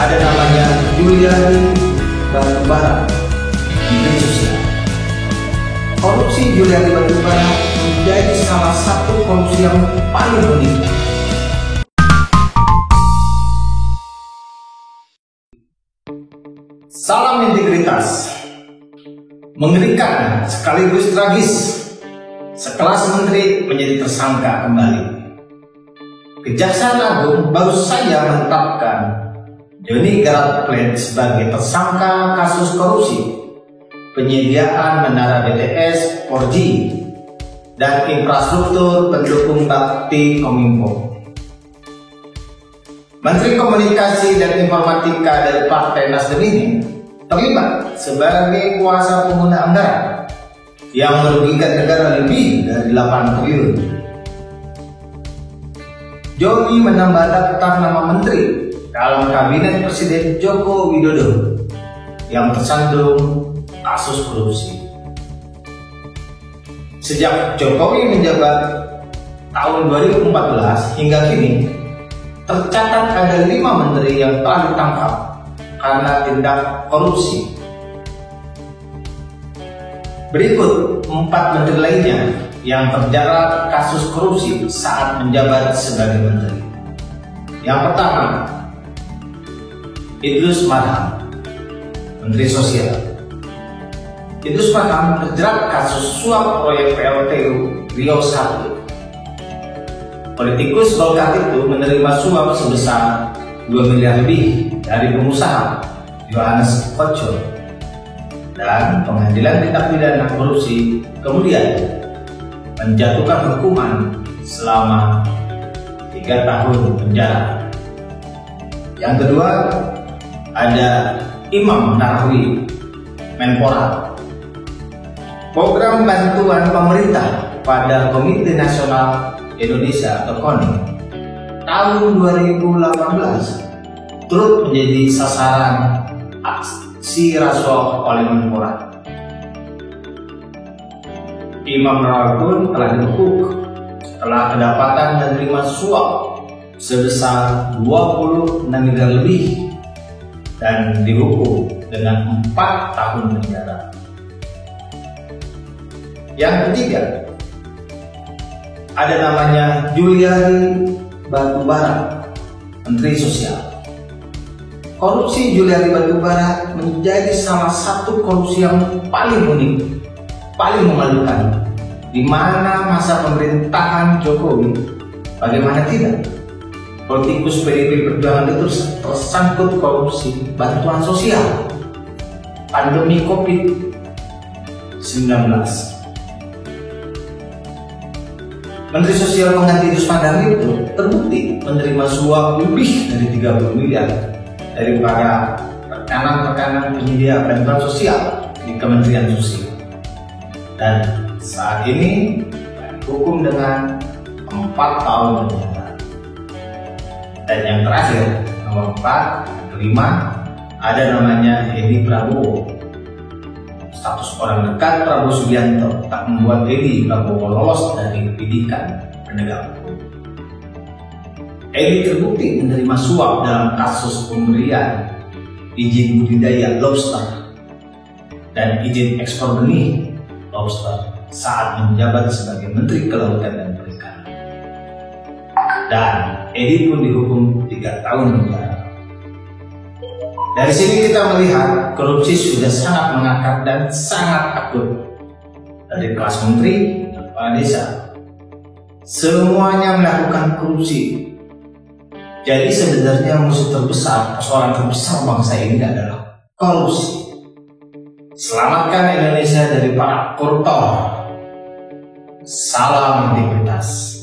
ada namanya Juliari Batubara, Menteri Sosial. Korupsi Juliari Batubara menjadi salah satu korupsi yang paling unik. Salam integritas. Mengerikan sekaligus tragis, sekelas menteri menjadi tersangka kembali. Kejaksaan Agung baru saja menetapkan Johnny Garat Plet sebagai tersangka kasus korupsi penyediaan menara BTS 4G dan infrastruktur pendukung bakti Kominfo. Menteri Komunikasi dan Informatika dari Partai Nasdem ini terlibat sebagai kuasa pengguna anggaran yang merugikan negara lebih dari 8 triliun. Johnny menambah daftar nama menteri dalam kabinet Presiden Joko Widodo yang tersandung kasus korupsi. Sejak Jokowi menjabat tahun 2014 hingga kini, tercatat ada 5 menteri yang telah ditangkap karena tindak korupsi. Berikut 4 menteri lainnya yang terjerat kasus korupsi saat menjabat sebagai menteri. Yang pertama, Idrus Marham, Menteri Sosial. Idrus Marham terjerat kasus suap proyek PLTU Riau 1. Politikus Golkar itu menerima suap sebesar 2 miliar lebih dari pengusaha Yohanes Koco, dan pengadilan tindak pidana korupsi kemudian menjatuhkan hukuman selama 3 tahun penjara. Yang kedua, ada Imam Nahrawi, Menpora. Program bantuan pemerintah pada Komite Nasional Indonesia atau KONI tahun 2018 turut menjadi sasaran aksi rasuah oleh Menpora. Imam Nahrawi pun telah dibekuk setelah kedapatan menerima suap sebesar 26 miliar lebih dan dihukum dengan 4 tahun penjara. Yang ketiga, ada namanya Juliari Batubara, Menteri Sosial. Korupsi Juliari Batubara menjadi salah satu korupsi yang paling unik, paling memalukan, di mana masa pemerintahan Jokowi, bagaimana tidak, politikus PDIP Perjuangan itu tersangkut korupsi bantuan sosial pandemi COVID-19. Menteri Sosial pengganti Idrus Marham itu terbukti menerima suap lebih dari 30 miliar dari para rekanan-rekanan penyedia bantuan sosial di Kementerian Sosial, dan saat ini dihukum dengan 4 tahun penjara. Dan yang terakhir, nomor 4, kelima, ada namanya Edi Prabowo. Status orang dekat Prabowo Subianto tak membuat Edi Prabowo lolos dari pendidikan penegak hukum. Edi terbukti menerima suap dalam kasus pemberian izin budidaya lobster dan izin ekspor benih lobster saat menjabat sebagai Menteri Kelautan dan Perikanan. Dan Edi pun dihukum 3 tahun penjara. Dari sini kita melihat korupsi sudah sangat mengakar dan sangat akut. Dari kelas menteri dan kepala desa, semuanya melakukan korupsi. Jadi sebenarnya musuh terbesar, persoalan terbesar bangsa ini adalah korupsi. Selamatkan Indonesia dari para koruptor. Salam integritas.